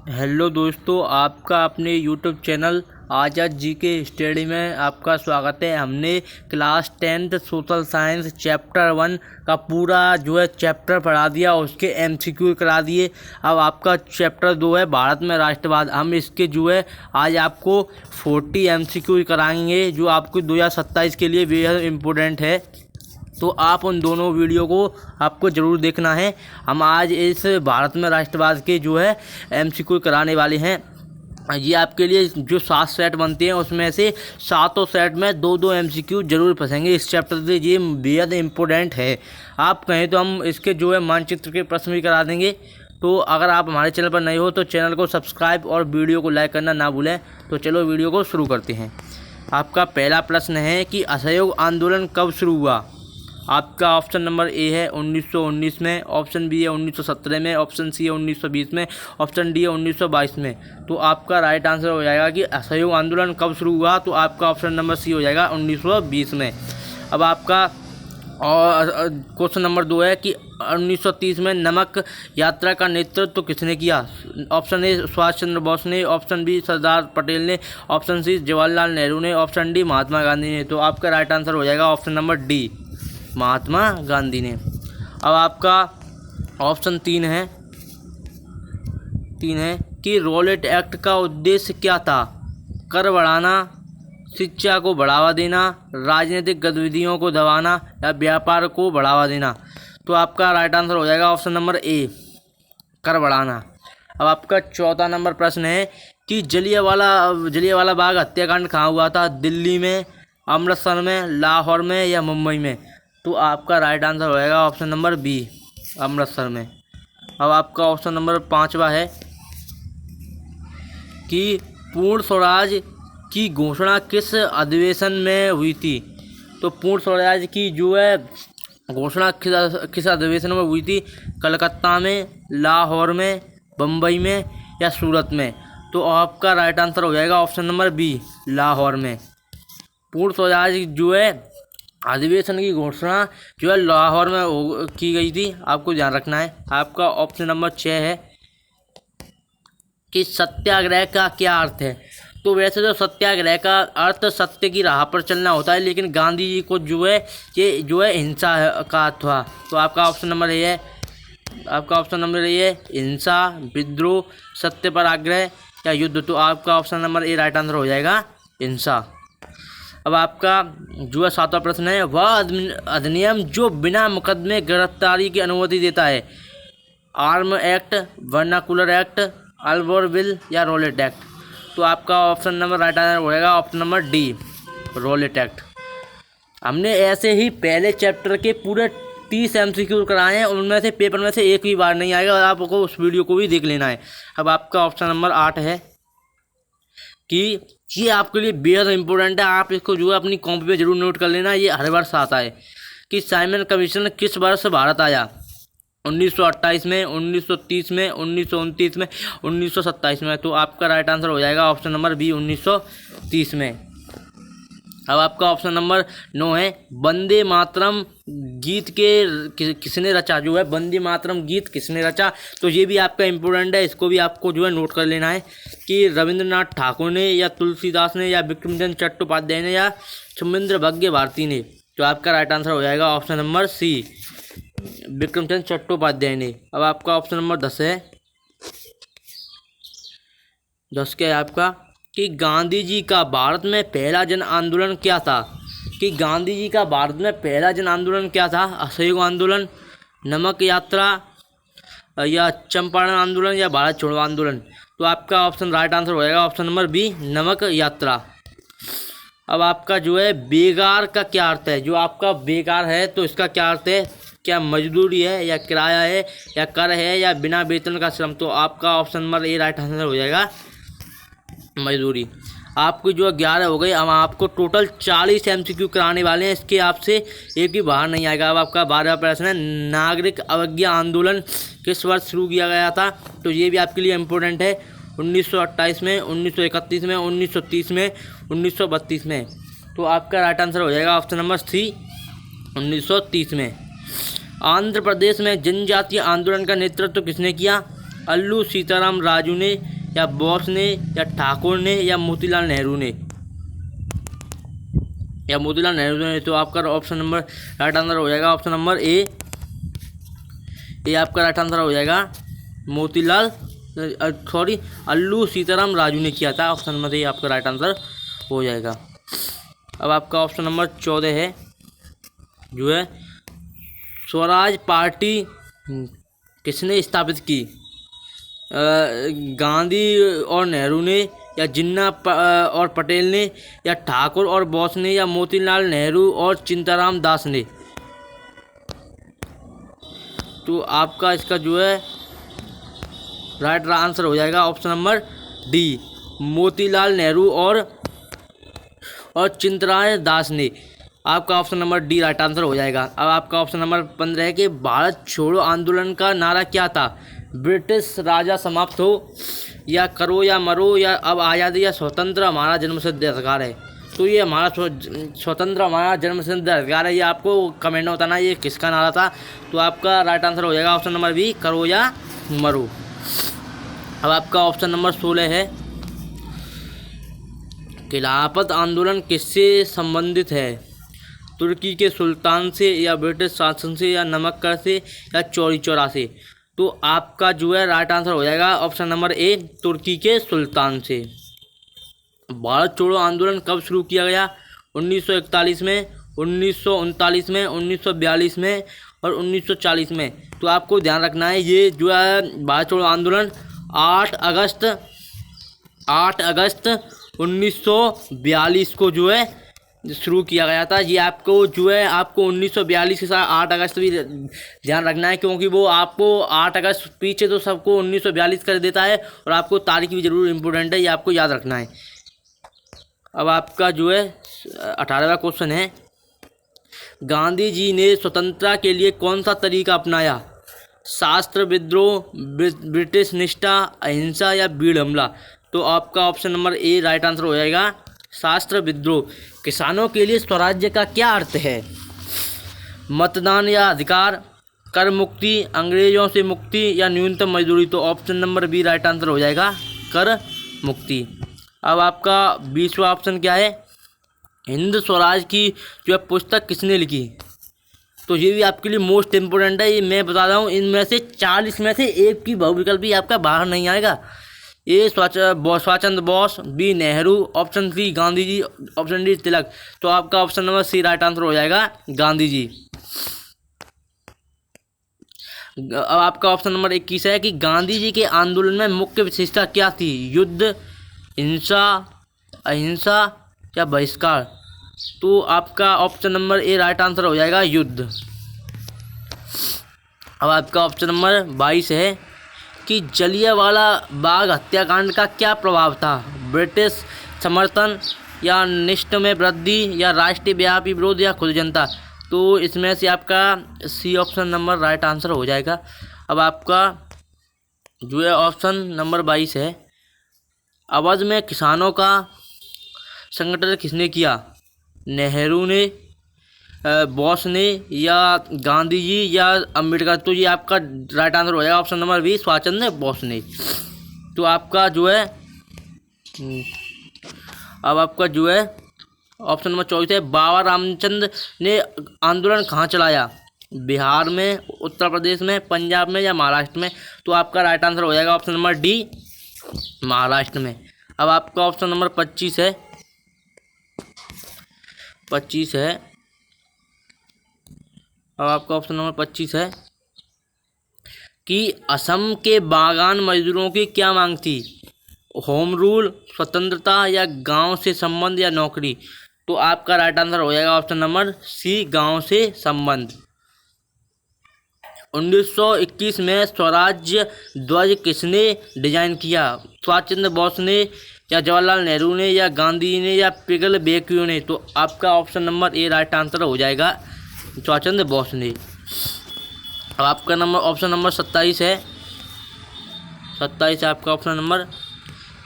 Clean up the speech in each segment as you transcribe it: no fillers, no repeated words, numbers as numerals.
Hello दोस्तों, आपका अपने यूट्यूब चैनल आज़ाद जी के स्टडी में आपका स्वागत है। हमने class 10th social science chapter 1 का पूरा चैप्टर पढ़ा दिया, उसके एमसीक्यू करा दिए। अब आपका चैप्टर 2 है भारत में राष्ट्रवाद। हम इसके आज आपको 40 एमसीक्यू कराएंगे, जो आपको 2027 के लिए बेहद इम्पोर्टेंट है। तो आप उन दोनों वीडियो को आपको ज़रूर देखना है। हम आज इस भारत में राष्ट्रवाद के एमसीक्यू कराने वाले हैं। ये आपके लिए जो 7 सेट बनते हैं, उसमें से 7 सेट में 2-2 एमसीक्यू जरूर फंसेंगे इस चैप्टर से। ये बेहद इम्पोर्टेंट है। आप कहें तो हम इसके मानचित्र के प्रश्न भी करा देंगे। तो अगर आप हमारे चैनल पर नए हो तो चैनल को सब्सक्राइब और वीडियो को लाइक करना ना भूलें। तो चलो वीडियो को शुरू करते हैं। आपका पहला प्रश्न है कि असहयोग आंदोलन कब शुरू हुआ। आपका ऑप्शन नंबर ए है 1919 में, ऑप्शन बी है 1917 में, ऑप्शन सी है 1920 में, ऑप्शन डी है 1922 में। तो आपका राइट आंसर हो जाएगा कि असहयोग आंदोलन कब शुरू हुआ। तो आपका ऑप्शन नंबर सी हो जाएगा 1920 में। अब आपका और क्वेश्चन नंबर 2 है कि 1930 में नमक यात्रा का नेतृत्व किसने किया। ऑप्शन ए सुभाष चंद्र बोस ने, ऑप्शन बी सरदार पटेल ने, ऑप्शन सी जवाहरलाल नेहरू ने, ऑप्शन डी महात्मा गांधी ने। तो आपका राइट आंसर हो जाएगा option number D, Mahatma Gandhi ने। अब आपका ऑप्शन 3 है कि रॉलेट एक्ट का उद्देश्य क्या था। कर बढ़ाना, शिक्षा को बढ़ावा देना, राजनीतिक गतिविधियों को दबाना या व्यापार को बढ़ावा देना। तो आपका राइट आंसर हो जाएगा ऑप्शन नंबर ए, कर बढ़ाना। अब आपका चौथा नंबर प्रश्न है कि जलियांवाला बाग हत्याकांड कहाँ हुआ था। दिल्ली में, अमृतसर में, लाहौर में या मुंबई में। तो आपका राइट आंसर हो जाएगा ऑप्शन नंबर बी, अमृतसर में। अब आपका ऑप्शन नंबर 5वां है कि पूर्ण स्वराज की घोषणा किस अधिवेशन में हुई थी। तो पूर्ण स्वराज की घोषणा किस अधिवेशन में हुई थी। कलकत्ता में, लाहौर में, बम्बई में या सूरत में। तो आपका राइट आंसर हो जाएगा ऑप्शन नंबर बी, लाहौर में। पूर्ण स्वराज अधिवेशन की घोषणा लाहौर में की गई थी, आपको ध्यान रखना है। आपका ऑप्शन नंबर 6 है कि सत्याग्रह का क्या अर्थ है। तो वैसे तो सत्याग्रह का अर्थ सत्य की राह पर चलना होता है, लेकिन गांधी जी को ये हिंसा का था। तो आपका ऑप्शन नंबर ए है, हिंसा, विद्रोह, सत्य पर आग्रह या युद्ध। तो आपका option number A right answer हो जाएगा, हिंसा। अब आपका 7वां प्रश्न है, वह अधिनियम जो बिना मुकदमे गिरफ्तारी की अनुमति देता है। Arm act, vernacular act, Ilbert bill या रॉलेट एक्ट। तो आपका ऑप्शन नंबर राइट आंसर हो जाएगा option number D, Rowlatt act. हमने ऐसे ही पहले चैप्टर के पूरे 30 एमसीक्यू कराए हैं, उनमें से पेपर में से एक भी बार नहीं आएगा और आपको उस वीडियो को भी देख लेना है। अब आपका ऑप्शन नंबर 8 है कि ये आपके लिए बेहद इंपॉर्टेंट है। आप इसको अपनी कॉपी पे जरूर नोट कर लेना। ये हर वर्ष आता है कि साइमन कमीशन किस वर्ष भारत आया। 1928 में, 1930 में, 1929 में, 1927 में। तो आपका राइट आंसर हो जाएगा ऑप्शन नंबर बी, 1930 में। अब आपका ऑप्शन नंबर 9 है, वंदे मातरम गीत किसने रचा। वंदे मातरम गीत किसने रचा। तो ये भी आपका इम्पोर्टेंट है, इसको भी आपको नोट कर लेना है कि रविंद्रनाथ ठाकुर ने या तुलसीदास ने या बिक्रमचंद्र चट्टोपाध्याय ने या सुमिंद्र भग्य भारती ने। तो आपका राइट आंसर हो जाएगा ऑप्शन नंबर सी, बिक्रमचंद्र चट्टोपाध्याय ने। अब आपका ऑप्शन नंबर 10 है, 10 क्या है आपका कि गांधी जी का भारत में पहला जन आंदोलन क्या था। कि गांधी जी का भारत में पहला जन आंदोलन क्या था। असहयोग आंदोलन, नमक यात्रा या चंपारण आंदोलन या भारत छोड़ो आंदोलन। तो आपका ऑप्शन राइट आंसर हो जाएगा ऑप्शन नंबर बी, नमक यात्रा। अब आपका बेकार का क्या अर्थ है। आपका बेकार है तो इसका क्या अर्थ है। क्या मजदूरी है या किराया है या कर है या बिना वेतन का श्रम। तो आपका option number A right answer हो जाएगा, मजदूरी। आपकी 11 हो गई। अब आपको टोटल 40 एमसीक्यू कराने वाले हैं, इसके आपसे एक भी बाहर नहीं आएगा। अब आपका 12वां प्रश्न है, नागरिक अवज्ञा आंदोलन किस वर्ष शुरू किया गया था। तो ये भी आपके लिए इम्पोर्टेंट है। 1928 में, 1931 में, 1930 में, 1932 में। तो आपका राइट आंसर हो जाएगा ऑप्शन नंबर सी, 1930 में। आंध्र प्रदेश में जनजातीय आंदोलन का नेतृत्व किसने किया। अल्लू सीताराम राजू ने या बोस ने या ठाकुर ने या मोतीलाल नेहरू ने, तो आपका ऑप्शन नंबर राइट आंसर हो जाएगा ऑप्शन नंबर ए। ये आपका राइट आंसर हो जाएगा मोतीलाल अल्लू सीताराम राजू ने किया था। ऑप्शन नंबर ए आपका राइट आंसर हो जाएगा। अब आपका ऑप्शन नंबर 14 है जो है स्वराज पार्टी किसने स्थापित की? गांधी और नेहरू ने या जिन्ना और पटेल ने या ठाकुर और बोस ने या मोतीलाल नेहरू और चिंताराम दास ने। तो आपका इसका जो है राइट आंसर हो जाएगा option number D, Motilal Nehru और चिंताराम दास ने। आपका option number D right answer हो जाएगा। अब आपका ऑप्शन नंबर 15 है कि भारत छोड़ो आंदोलन का नारा क्या था? ब्रिटिश राजा समाप्त हो या करो या मरो या अब आज़ादी या स्वतंत्र हमारा जन्मसिद्ध अधिकार है। तो ये हमारा स्वतंत्र हमारा जन्मसिद्ध अधिकार है, ये आपको कमेंट में बताना ये किसका नारा था। तो आपका राइट आंसर हो जाएगा ऑप्शन नंबर बी, करो या मरो। अब आपका ऑप्शन नंबर 16 है खिलाफत आंदोलन किससे संबंधित है? तुर्की के सुल्तान से या ब्रिटिश शासन से या नमक कर से या चौरी चौरा से। तो आपका जो है राइट आंसर हो जाएगा ऑप्शन नंबर ए, तुर्की के सुल्तान से। भारत छोड़ो आंदोलन कब शुरू किया गया? 1941 में, 1939 में, 1942 में और 1940 में। तो आपको ध्यान रखना है ये जो है भारत छोड़ो आंदोलन 8 अगस्त 1942 को जो है शुरू किया गया था। ये आपको जो है आपको 1942 के साथ 8 अगस्त भी ध्यान रखना है, क्योंकि वो आपको 8 अगस्त पीछे तो सबको 1942 कर देता है और आपको तारीख भी जरूर इम्पोर्टेंट है, ये आपको याद रखना है। अब आपका जो है 18वां क्वेश्चन है गांधी जी ने स्वतंत्रता के लिए कौन सा तरीका अपनाया? शास्त्र विद्रोह, ब्रिटिश निष्ठा, अहिंसा या भीड़ हमला। तो आपका option number A right answer हो जाएगा शास्त्र विद्रोह। किसानों के लिए स्वराज्य का क्या अर्थ है? मतदान या अधिकार, कर मुक्ति, अंग्रेजों से मुक्ति या न्यूनतम मजदूरी। तो option number B right answer हो जाएगा कर मुक्ति। अब आपका 20वां ऑप्शन क्या है? हिंद स्वराज की जो है पुस्तक किसने लिखी? तो ये भी आपके लिए मोस्ट इम्पोर्टेंट है, ये मैं बता रहा हूँ। इनमें से 40 में से एक की बहुविकल्प भी आपका बाहर नहीं आएगा। ए स्वतंत्र Bose, B Nehru, option C Gandhi ji, option D Tilak. तो आपका option number C right answer हो जाएगा गांधी जी। अब आपका ऑप्शन नंबर 21 है कि गांधी जी के आंदोलन में मुख्य विशेषता क्या थी? युद्ध, हिंसा, अहिंसा या बहिष्कार। तो आपका option number A right answer हो जाएगा युद्ध। अब आपका ऑप्शन नंबर 22 है कि जलियांवाला बाग हत्याकांड का क्या प्रभाव था? ब्रिटिश समर्थन या निष्ठा में वृद्धि या राष्ट्रीय व्यापी विरोध या खुद जनता। तो इसमें से आपका C option number right answer हो जाएगा। अब आपका जो है ऑप्शन नंबर 22 है अवध में किसानों का संगठन किसने किया? नेहरू ने, बोस ने या गांधी जी या अम्बेडकर। तो ये आपका राइट आंसर हो जाएगा option number B, Subhash Chandra Bose ने। तो आपका जो है अब आपका जो है ऑप्शन नंबर 24 है बाबा रामचंद्र ने आंदोलन कहाँ चलाया? बिहार में, उत्तर प्रदेश में, पंजाब में या महाराष्ट्र में। तो आपका राइट आंसर हो जाएगा ऑप्शन नंबर डी, महाराष्ट्र में। अब आपका ऑप्शन नंबर 25 है अब आपका ऑप्शन नंबर 25 है कि असम के बागान मजदूरों की क्या मांग थी? होम रूल, स्वतंत्रता या गांव से संबंध या नौकरी। तो आपका राइट आंसर हो जाएगा ऑप्शन नंबर सी, गांव से संबंध। 1921 में स्वराज्य ध्वज किसने डिजाइन किया? सुभाष चंद्र बोस ने या जवाहरलाल नेहरू ने या गांधी ने या पिगल बेक्यू ने। तो आपका option number A right answer हो जाएगा सुभाष चंद्र बोस ने। अब आपका नंबर ऑप्शन नंबर 27 है आपका ऑप्शन नंबर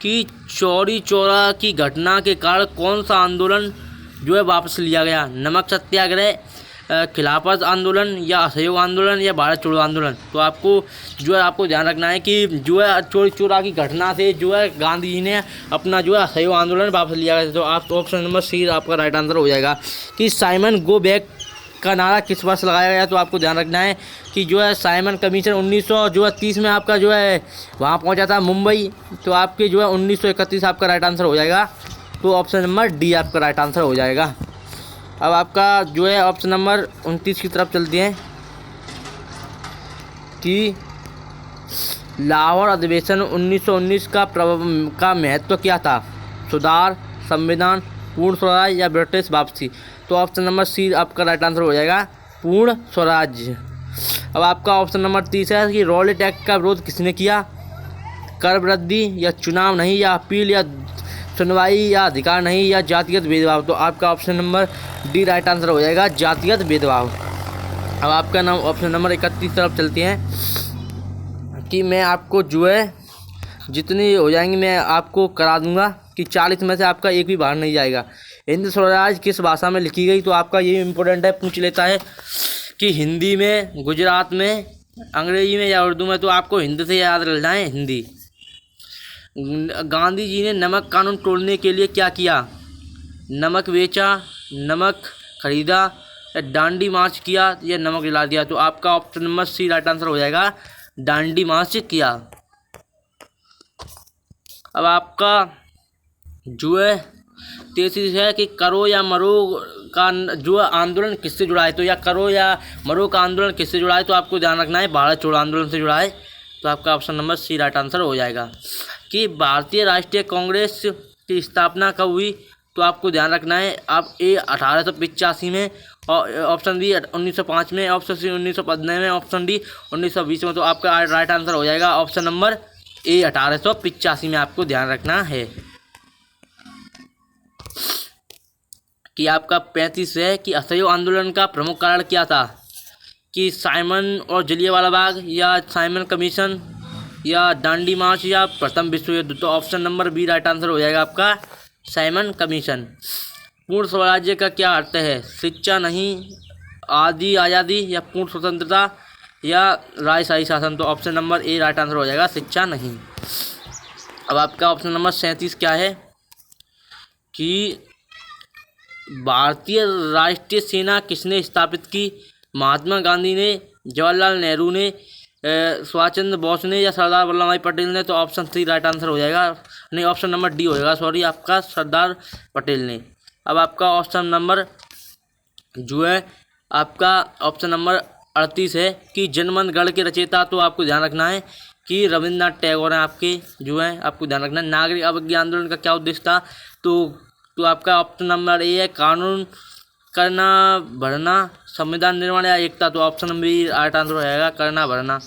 कि चौरी चौरा की घटना के कारण कौन सा आंदोलन जो है वापस लिया गया? नमक सत्याग्रह, खिलाफत आंदोलन या असहयोग आंदोलन या भारत छोड़ो आंदोलन। तो आपको जो है आपको ध्यान रखना है कि जो है चोरी चोरा की घटना से जो है गांधी जी ने अपना जो है असहयोग आंदोलन वापस लिया गया। तो आप ऑप्शन नंबर सी आपका राइट आंसर हो जाएगा। कि साइमन गो बैक का नारा किस वर्ष लगाया गया। तो आपको ध्यान रखना है कि जो है साइमन कमीशन 1930 में आपका जो है वहाँ पहुँचा था मुंबई। तो आपके जो है 1931 आपका राइट आंसर हो जाएगा। तो ऑप्शन नंबर डी आपका राइट आंसर हो जाएगा। अब आपका जो है ऑप्शन नंबर 29 की तरफ चलते हैं कि लाहौर अधिवेशन 1919 का महत्व क्या था। सुधार, संविधान, पूर्ण स्वराज या ब्रिटिश वापसी। तो ऑप्शन नंबर सी आपका राइट आंसर हो जाएगा, पूर्ण स्वराज। अब आपका ऑप्शन नंबर 30 है कि रॉलेट एक्ट का विरोध किसने किया। कर वृद्धि या चुनाव नहीं या अपील या सुनवाई या अधिकार नहीं या जातिगत भेदभाव। तो आपका option number D right answer हो जाएगा, जातिगत भेदभाव। अब आपका नाम ऑप्शन नंबर 31 तरफ चलते हैं कि मैं आपको जो है जितनी हो जाएंगी मैं आपको करा दूंगा कि 40 में से आपका एक भी बाहर नहीं जाएगा। हिंद स्वराज किस भाषा में लिखी गई। तो आपका ये इम्पोर्टेंट है, पूछ लेता है कि हिंदी में, गुजरात में, अंग्रेजी में या उर्दू में। तो आपको हिंदी से याद रखना है, हिंदी। गांधी जी ने नमक कानून तोड़ने के लिए क्या किया। नमक बेचा, नमक खरीदा या डांडी मार्च किया या नमक जला दिया। तो आपका option number C right answer हो जाएगा, डांडी मार्च किया। अब आपका जो है 33 है कि करो या मरो का जो आंदोलन किससे जुड़ा है। तो या करो या मरो का आंदोलन किससे जुड़ा है। तो आपको ध्यान रखना है भारत छोड़ो आंदोलन से जुड़ा है। तो आपका option number C right answer हो जाएगा। कि भारतीय राष्ट्रीय कांग्रेस की स्थापना कब हुई। तो आपको ध्यान रखना है आप ए 1885 में, और ऑप्शन बी 1905 में, ऑप्शन सी 1915 में, ऑप्शन डी 1920 में। तो आपका राइट आंसर हो जाएगा ऑप्शन नंबर ए 1885 में। आपको ध्यान रखना है कि आपका 35 है कि असहयोग आंदोलन का प्रमुख कारण क्या था। कि साइमन और जलियांवाला बाग या साइमन कमीशन या डांडी मार्च या प्रथम विश्व युद्ध। तो option number B right answer हो जाएगा आपका, साइमन कमीशन। पूर्ण स्वराज्य का क्या अर्थ है। शिक्षा नहीं, आदि आज़ादी या पूर्ण स्वतंत्रता या राजशाही शासन। तो option number A right answer हो जाएगा, शिक्षा नहीं। अब आपका ऑप्शन नंबर 37 क्या है कि भारतीय राष्ट्रीय सेना किसने स्थापित की। महात्मा गांधी ने, जवाहरलाल नेहरू ने, सुभाष चंद्र बोस ने या सरदार वल्लभ भाई पटेल ने। तो ऑप्शन सी राइट आंसर हो जाएगा, नहीं ऑप्शन नंबर डी हो जाएगा, सॉरी आपका सरदार पटेल ने। अब आपका ऑप्शन नंबर जो है आपका ऑप्शन नंबर 38 है कि जनमन गढ़ के रचयिता। तो आपको ध्यान रखना है कि रविन्द्रनाथ टैगोर हैं आपके जो है। आपको ध्यान रखना है नागरिक अवज्ञा आंदोलन का क्या उद्देश्य था। तो आपका ऑप्शन नंबर ए है, कानून करना भरना, संविधान निर्माण या एकता। तो option number B right answer हो जाएगा, करना भरना।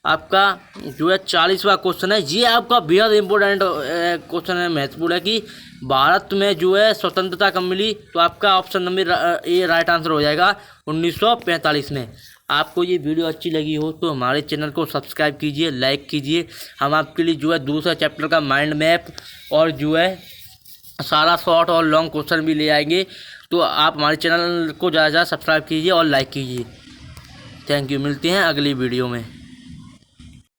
आपका जो है 40वां क्वेश्चन है, ये आपका बेहद इंपॉर्टेंट क्वेश्चन है, महत्वपूर्ण है कि भारत में जो है स्वतंत्रता कब मिली। तो आपका option number A right answer हो जाएगा 1945 में। आपको ये वीडियो अच्छी लगी हो तो हमारे चैनल को सब्सक्राइब कीजिए, लाइक कीजिए। हम आपके लिए जो है दूसरा चैप्टर का माइंड मैप और जो है सारा शॉर्ट और लॉन्ग क्वेश्चन भी ले आएंगे। तो आप हमारे चैनल को ज़्यादा से ज़्यादा सब्सक्राइब कीजिए और लाइक कीजिए। थैंक यू, मिलते हैं अगली वीडियो में।